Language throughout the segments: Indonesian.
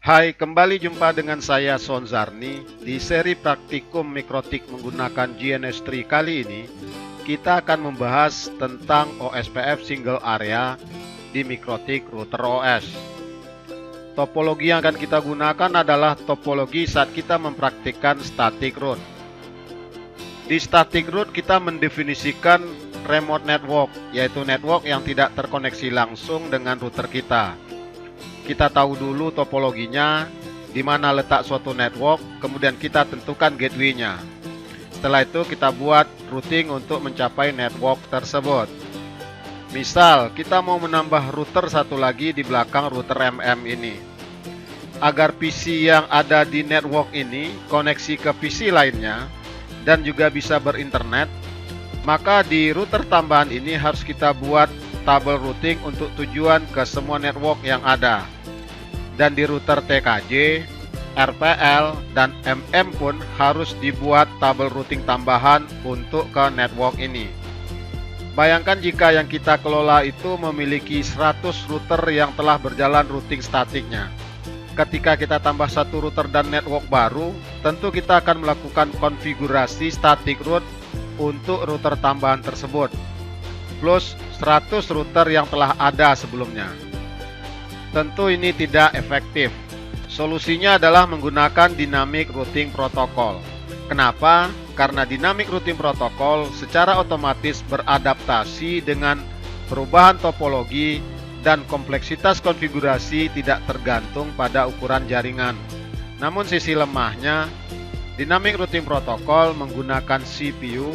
Hai, kembali jumpa dengan saya Sonzarni. Di seri praktikum mikrotik menggunakan GNS3 kali ini, kita akan membahas tentang OSPF Single Area di mikrotik router OS. Topologi yang akan kita gunakan adalah topologi saat kita mempraktikkan static root. Di static root kita mendefinisikan remote network, yaitu network yang tidak terkoneksi langsung dengan router kita. Kita tahu dulu topologinya, di mana letak suatu network, kemudian kita tentukan gateway-nya. Setelah itu kita buat routing untuk mencapai network tersebut. Misal, kita mau menambah router satu lagi di belakang router MM ini. Agar PC yang ada di network ini koneksi ke PC lainnya, dan juga bisa berinternet, maka di router tambahan ini harus kita buat tabel routing untuk tujuan ke semua network yang ada. Dan di router TKJ, RPL, dan MM pun harus dibuat tabel routing tambahan untuk ke network ini. Bayangkan jika yang kita kelola itu memiliki 100 router yang telah berjalan routing statiknya. Ketika kita tambah satu router dan network baru, tentu kita akan melakukan konfigurasi static root untuk router tambahan tersebut, plus 100 router yang telah ada sebelumnya. Tentu ini tidak efektif. Solusinya adalah menggunakan dynamic routing protocol. Kenapa? Karena dynamic routing protocol secara otomatis beradaptasi dengan perubahan topologi dan kompleksitas konfigurasi tidak tergantung pada ukuran jaringan. Namun sisi lemahnya, dynamic routing protocol menggunakan CPU,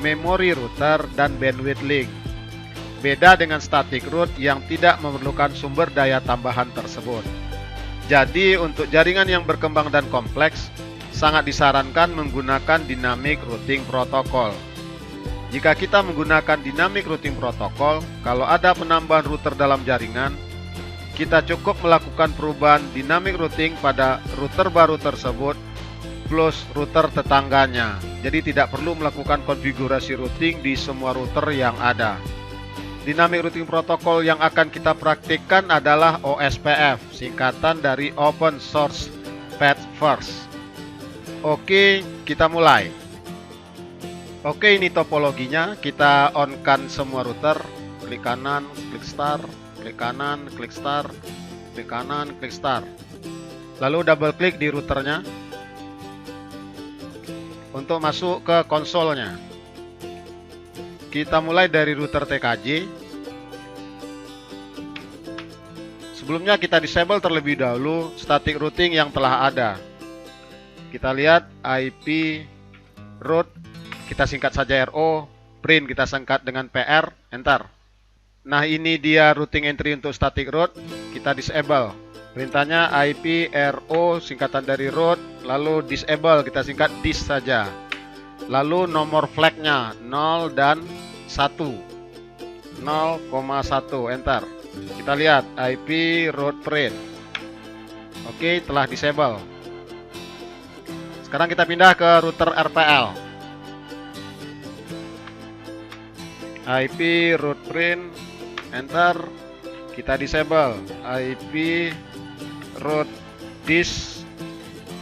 memori router, dan bandwidth link. Beda dengan static root yang tidak memerlukan sumber daya tambahan tersebut. Jadi untuk jaringan yang berkembang dan kompleks, sangat disarankan menggunakan dynamic routing protocol. Jika kita menggunakan dynamic routing protocol, kalau ada penambahan router dalam jaringan, kita cukup melakukan perubahan dynamic routing pada router baru tersebut plus router tetangganya. Jadi tidak perlu melakukan konfigurasi routing di semua router yang ada. Dynamic routing protocol yang akan kita praktikkan adalah OSPF, singkatan dari Open Source Path First. Oke, kita mulai. Oke, ini topologinya. Kita on-kan semua router. Klik kanan, klik start, klik kanan, klik start, klik kanan, klik start. Lalu double klik di routernya untuk masuk ke konsolnya. Kita mulai dari router TKJ. Sebelumnya kita disable terlebih dahulu static routing yang telah ada. Kita lihat IP root, kita singkat saja RO, print kita singkat dengan PR, enter. Nah, ini dia routing entry untuk static root, kita disable. Perintahnya IP RO singkatan dari root, lalu disable, kita singkat dis saja. Lalu nomor flagnya 0 dan 1, 0,1, enter. Kita lihat IP root print. Oke, telah disable. Sekarang kita pindah ke router RPL. IP root print, enter. Kita disable IP root dis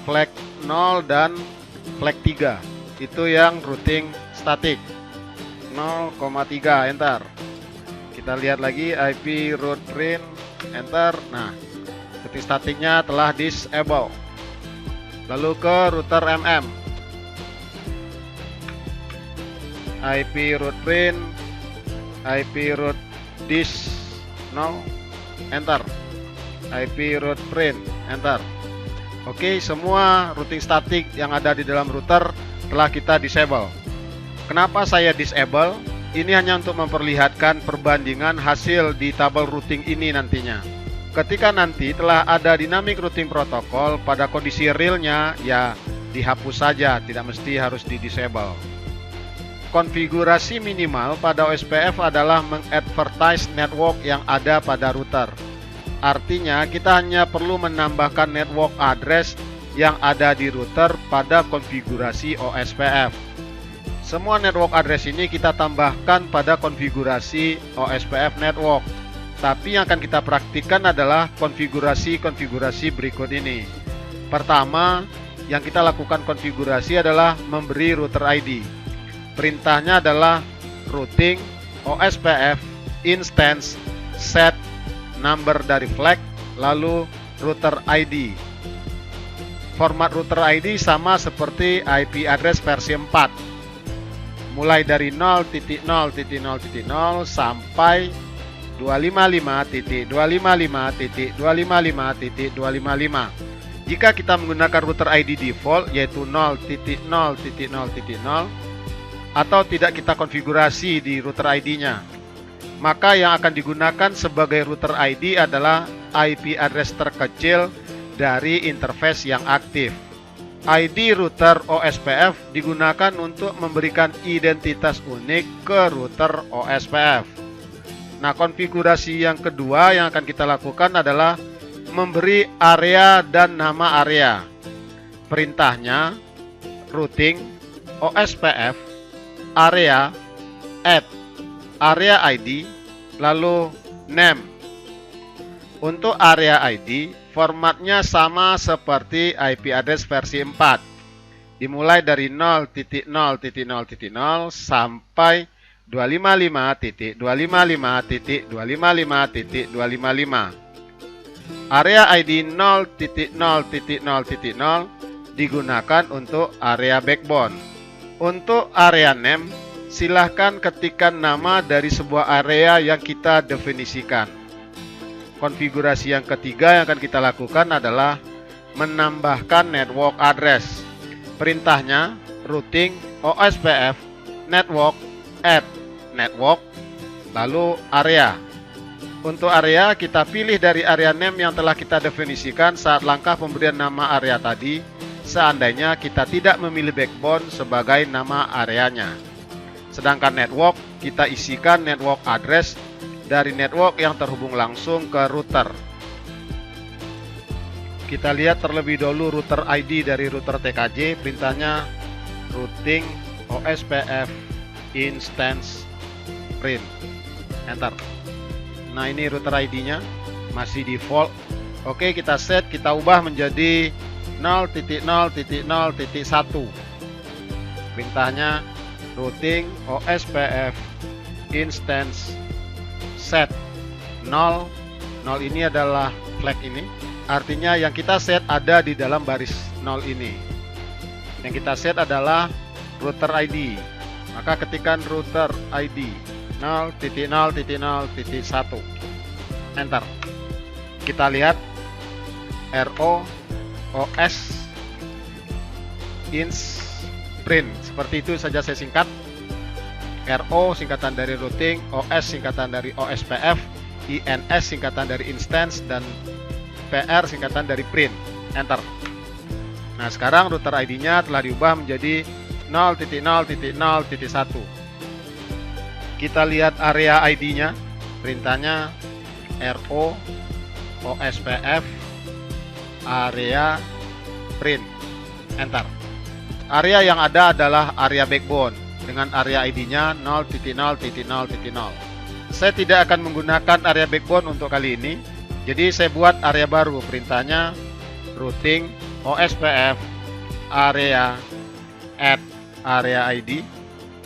flag 0 dan flag 3. Itu yang routing static 0,3, enter. Kita lihat lagi IP root print, enter. Nah, routing statiknya telah disable. Lalu ke router MM, IP root print, IP root dis 0, enter. IP root print, enter. Oke, semua routing statik yang ada di dalam router telah kita disable. Kenapa saya disable? Ini hanya untuk memperlihatkan perbandingan hasil di tabel routing ini nantinya. Ketika nanti telah ada dynamic routing protocol, pada kondisi realnya ya dihapus saja, tidak mesti harus di-disable. Konfigurasi minimal pada OSPF adalah mengadvertise network yang ada pada router. Artinya kita hanya perlu menambahkan network address yang ada di router pada konfigurasi OSPF. Semua network address ini kita tambahkan pada konfigurasi OSPF network. Tapi yang akan kita praktikkan adalah konfigurasi-konfigurasi berikut ini. Pertama, yang kita lakukan konfigurasi adalah memberi router ID. Perintahnya adalah routing OSPF instance set number dari flag lalu router ID. Format router ID sama seperti IP address versi 4. Mulai dari 0.0.0.0 sampai 255.255.255.255. Jika kita menggunakan router ID default yaitu 0.0.0.0 atau tidak kita konfigurasi di router ID-nya, maka yang akan digunakan sebagai router ID adalah IP address terkecil dari interface yang aktif. ID router OSPF digunakan untuk memberikan identitas unik ke router OSPF. Nah, konfigurasi yang kedua yang akan kita lakukan adalah memberi area dan nama area. Perintahnya routing OSPF area add area ID lalu name. Untuk area ID formatnya sama seperti IP address versi 4. Dimulai dari 0.0.0.0 sampai 255.255.255.255. Area ID 0.0.0.0 digunakan untuk area backbone. Untuk area name, silahkan ketikkan nama dari sebuah area yang kita definisikan. Konfigurasi yang ketiga yang akan kita lakukan adalah menambahkan network address. Perintahnya routing OSPF network add network lalu area. Untuk area kita pilih dari area name yang telah kita definisikan saat langkah pemberian nama area tadi, seandainya kita tidak memilih backbone sebagai nama areanya. Sedangkan network kita isikan network address dari network yang terhubung langsung ke router. Kita lihat terlebih dahulu router ID dari router TKJ. Perintahnya routing OSPF instance print. Enter. Nah, ini router ID-nya masih default. Oke, kita set, kita ubah menjadi 0.0.0.1. Perintahnya routing OSPF instance set 0. 0 ini adalah flag ini. Artinya yang kita set ada di dalam baris 0 ini. Yang kita set adalah router ID. Maka ketikkan router ID 0.0.0.1. Enter. Kita lihat RO OS ins print. Seperti itu saja saya singkat. RO singkatan dari routing, OS singkatan dari OSPF, INS singkatan dari instance, dan PR singkatan dari print. Enter. Nah, sekarang router ID-nya telah diubah menjadi 0.0.0.1. Kita lihat area ID-nya. Perintahnya RO OSPF area print. Enter. Area yang ada adalah area backbone dengan area ID-nya 0.0.0.0. Saya tidak akan menggunakan area backbone untuk kali ini. Jadi saya buat area baru. Perintahnya routing OSPF area add area ID.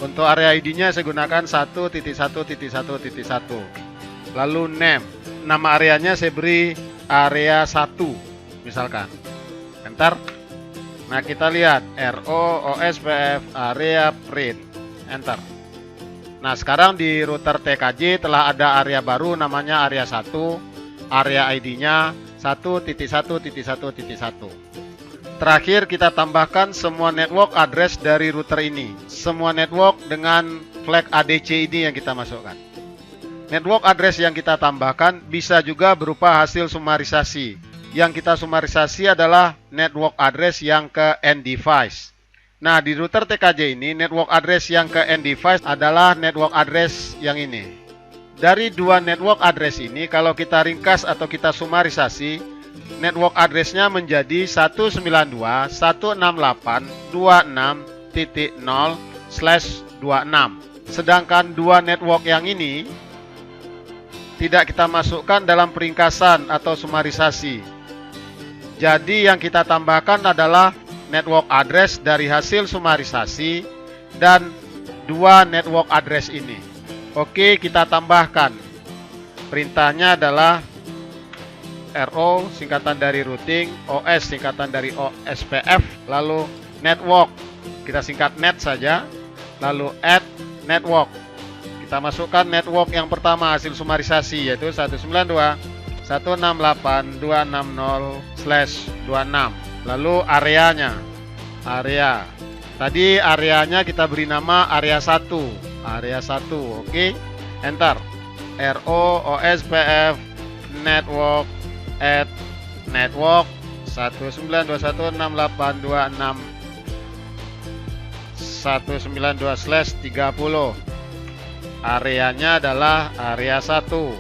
Untuk area ID-nya saya gunakan 1.1.1.1. Lalu name. Nama areanya saya beri area 1 misalkan. Enter. Nah, kita lihat RO OSPF area print. Enter. Nah, sekarang di router TKJ telah ada area baru namanya area 1. Area ID-nya 1.1.1.1. Terakhir kita tambahkan semua network address dari router ini. Semua network dengan flag ADC ini yang kita masukkan. Network address yang kita tambahkan bisa juga berupa hasil sumarisasi. Yang kita sumarisasi adalah network address yang ke end device. Nah, di router TKJ ini network address yang ke end device adalah network address yang ini. Dari dua network address ini, kalau kita ringkas atau kita sumarisasi, network address-nya menjadi 192.168.26.0/26. Sedangkan dua network yang ini tidak kita masukkan dalam peringkasan atau sumarisasi. Jadi yang kita tambahkan adalah network address dari hasil sumarisasi dan dua network address ini. Oke, kita tambahkan. Perintahnya adalah RO singkatan dari routing, OS singkatan dari OSPF, lalu network, kita singkat net saja, lalu add network. Kita masukkan network yang pertama hasil sumarisasi, yaitu 192.168.260/26. Lalu areanya, area. Tadi areanya kita beri nama area 1. Area 1, oke. Enter. RO OSPF network add network 192.168.260/19/30. Areanya adalah area 1.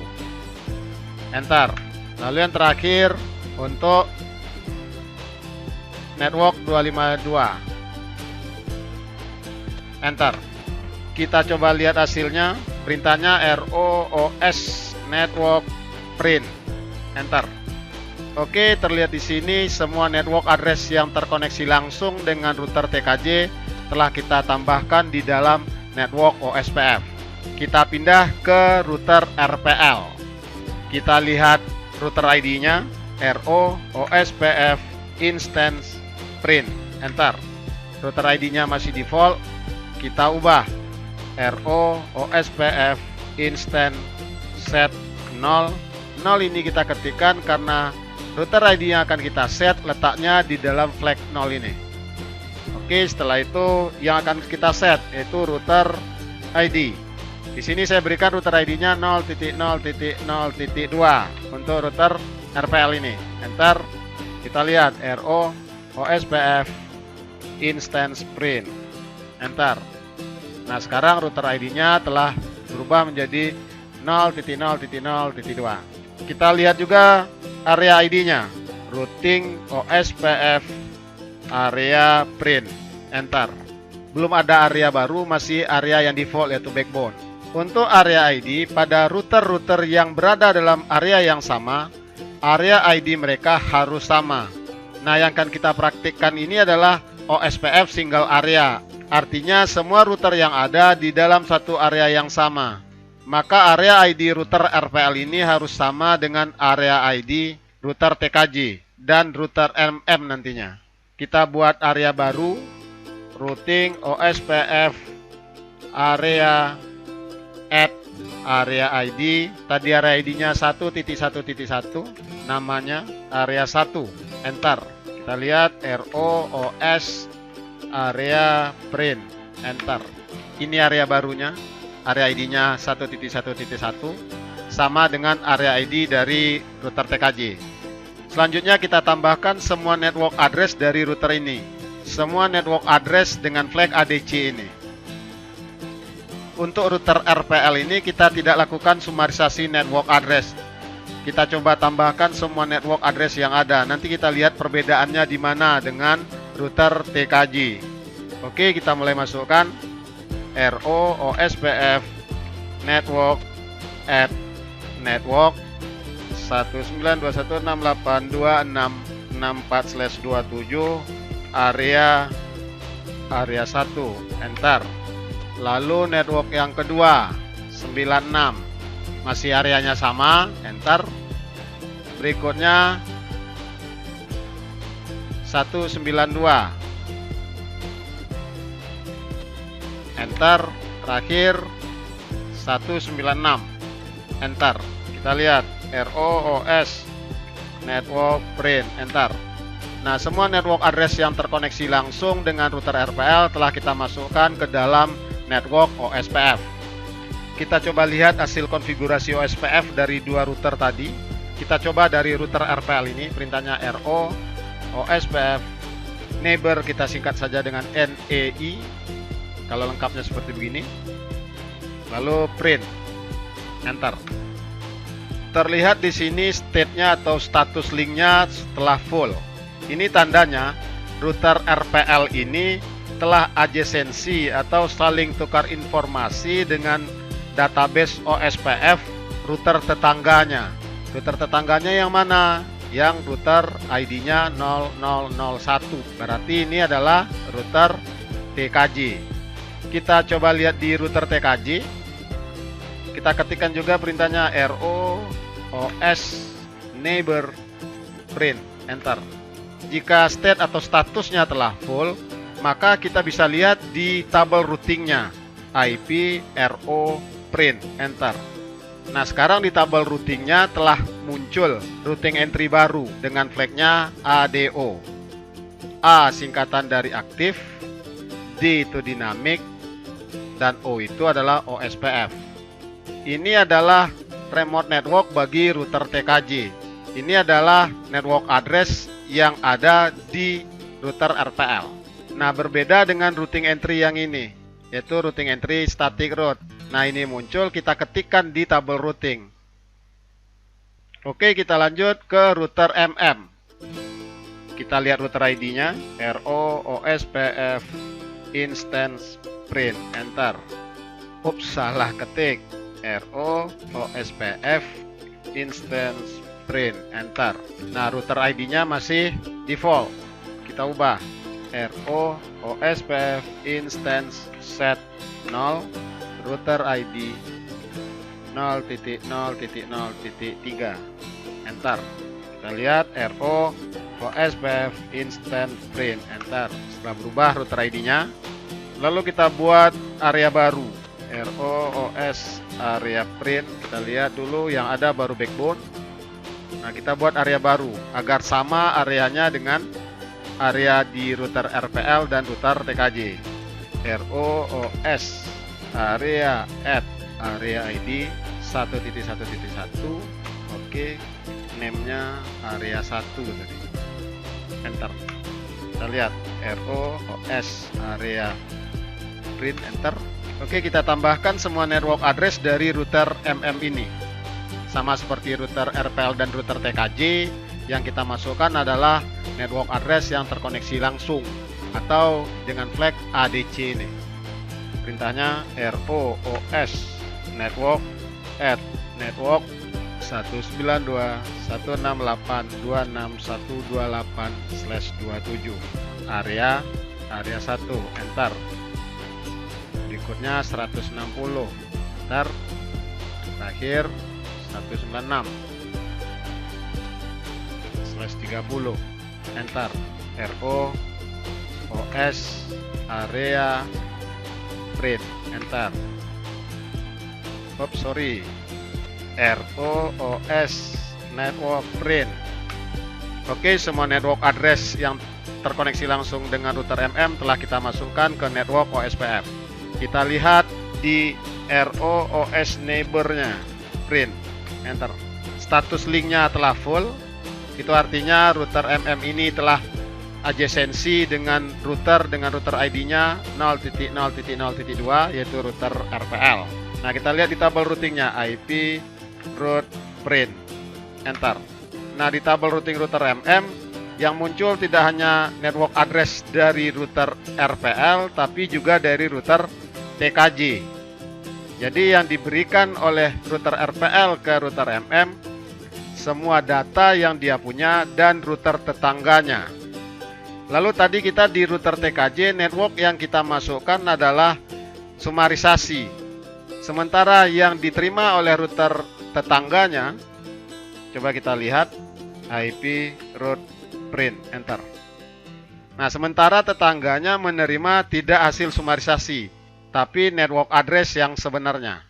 Enter. Lalu yang terakhir untuk network 252. Enter. Kita coba lihat hasilnya. Perintahnya ROOS network print. Enter. Oke, terlihat di sini semua network address yang terkoneksi langsung dengan router TKJ telah kita tambahkan di dalam network OSPF. Kita pindah ke router RPL. Kita lihat router ID-nya RO OSPF instance print. Enter. Router ID-nya masih default. Kita ubah RO OSPF instance set 0. 0 ini kita ketikkan karena router ID yang akan kita set letaknya di dalam flag 0 ini. Oke, setelah itu yang akan kita set yaitu router ID. Di sini saya berikan router ID-nya 0.0.0.2 untuk router RPL ini. Enter. Kita lihat RO OSPF instance print. Enter. Nah, sekarang router ID-nya telah berubah menjadi 0.0.0.2. Kita lihat juga area ID-nya, routing OSPF area print. Enter. Belum ada area baru, masih area yang default yaitu backbone. Untuk area ID pada router-router yang berada dalam area yang sama, area ID mereka harus sama. Nah, yang akan kita praktikkan ini adalah OSPF single area. Artinya semua router yang ada di dalam satu area yang sama. Maka area ID router RPL ini harus sama dengan area ID router TKJ dan router MM nantinya. Kita buat area baru, routing OSPF area add area ID. Tadi area ID-nya 1.1.1, namanya area 1. Enter. Kita lihat ROOS area print. Enter. Ini area barunya. Area ID-nya 1.1.1 sama dengan area ID dari router TKJ. Selanjutnya kita tambahkan semua network address dari router ini. Semua network address dengan flag ADC ini. Untuk router RPL ini kita tidak lakukan sumarisasi network address. Kita coba tambahkan semua network address yang ada. Nanti kita lihat perbedaannya di mana dengan router TKJ. Oke, kita mulai masukkan RO OSPF network add network 192.168.264/27 area 1. Enter. Lalu network yang kedua 96, masih areanya sama. Enter. Berikutnya 192. Enter. Terakhir 196. Enter. Kita lihat ROOS network print. Enter. Nah, semua network address yang terkoneksi langsung dengan router RPL telah kita masukkan ke dalam network OSPF. Kita coba lihat hasil konfigurasi OSPF dari dua router tadi. Kita coba dari router RPL ini, perintahnya RO OSPF neighbor, kita singkat saja dengan NEI kalau lengkapnya seperti begini. Lalu print. Enter. Terlihat di sini state-nya atau status link-nya setelah full. Ini tandanya router RPL ini telah adjacency atau saling tukar informasi dengan database OSPF router tetangganya. Router tetangganya yang mana? Yang router ID-nya 0001. Berarti ini adalah router TKJ. Kita coba lihat di router TKJ. Kita ketikkan juga perintahnya ROOS neighbor print, enter. Jika state atau statusnya telah full, maka kita bisa lihat di tabel routingnya IP RO print, enter. Nah, sekarang di tabel routingnya telah muncul routing entry baru dengan flagnya ADO. A singkatan dari aktif, D itu dinamik, dan O itu adalah OSPF. Ini adalah remote network bagi router TKJ. Ini adalah network address yang ada di router RPL. Nah, berbeda dengan routing entry yang ini, yaitu routing entry static route. Nah, ini muncul, kita ketikkan di tabel routing. Oke, kita lanjut ke router MM. Kita lihat router ID-nya, ROOSPF instance print, enter. Ups, salah ketik. ROOSPF instance print, enter. Nah, router ID-nya masih default. Kita ubah ROOSPF instance set 0 router ID 0.0.0.3, enter. Kita lihat ROOSPF instance print, enter. Setelah berubah router ID-nya, lalu kita buat area baru, ROOS area print. Kita lihat dulu yang ada baru backbone. Nah, kita buat area baru agar sama areanya dengan area di router RPL dan router TKJ. ROOS area add area ID 1.1.1. Oke, name-nya area 1 tadi. Enter. Kita lihat ROOS area print, enter. Oke, kita tambahkan semua network address dari router MM ini. Sama seperti router RPL dan router TKJ, yang kita masukkan adalah network address yang terkoneksi langsung atau dengan flag ADC ini. Perintahnya ROOS network add network 192.168.26.128/27 area 1, enter. Berikutnya 160, enter. Terakhir 196/30, enter. ROOS area print, enter. Oops, sorry. ROOS network print. Oke, semua network address yang terkoneksi langsung dengan router MM telah kita masukkan ke network OSPF. Kita lihat di ROOS neighbor-nya, print, enter. Status linknya telah full. Itu artinya router MM ini telah adjacency dengan router ID-nya 0.0.0.2, yaitu router RPL. Nah, kita lihat di tabel routingnya IP route print, enter. Nah, di tabel routing router MM yang muncul tidak hanya network address dari router RPL, tapi juga dari router TKJ. Jadi yang diberikan oleh router RPL ke router MM semua data yang dia punya dan router tetangganya. Lalu tadi kita di router TKJ, network yang kita masukkan adalah sumarisasi. Sementara yang diterima oleh router tetangganya, coba kita lihat IP route print, enter. Nah, sementara tetangganya menerima tidak hasil sumarisasi, tapi network address yang sebenarnya.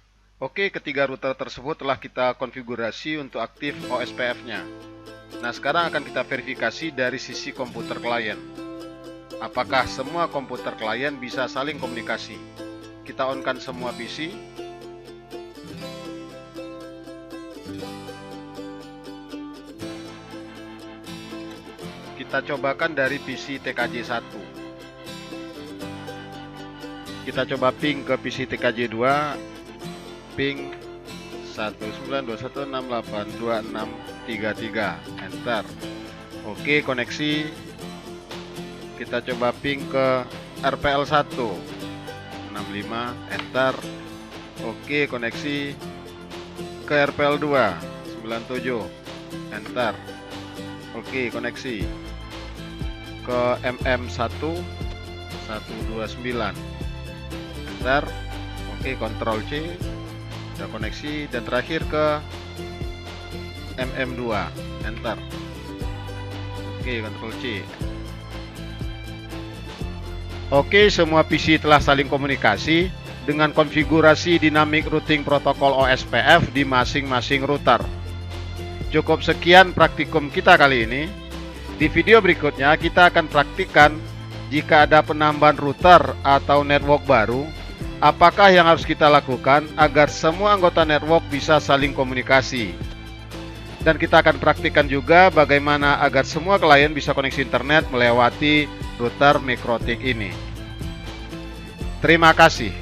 Oke, ketiga router tersebut telah kita konfigurasi untuk aktif OSPF-nya. Nah, sekarang akan kita verifikasi dari sisi komputer klien. Apakah semua komputer klien bisa saling komunikasi? Kita on-kan semua PC. Kita cobakan dari PC TKJ 1. Kita coba ping ke PC TKJ 2. Ping 192.168.2633, enter. Oke, koneksi. Kita coba ping ke RPL 1 65, enter. Oke, koneksi ke RPL2 97, enter. Oke, koneksi ke MM1 129, enter. Oke, Ctrl C, sudah koneksi. Dan terakhir ke MM2, enter. Oke, Ctrl C. Oke, semua PC telah saling komunikasi dengan konfigurasi Dynamic Routing Protocol OSPF di masing-masing router. Cukup sekian praktikum kita kali ini. Di video berikutnya kita akan praktikkan jika ada penambahan router atau network baru, apakah yang harus kita lakukan agar semua anggota network bisa saling komunikasi. Dan kita akan praktikkan juga bagaimana agar semua klien bisa koneksi internet melewati router Mikrotik ini. Terima kasih.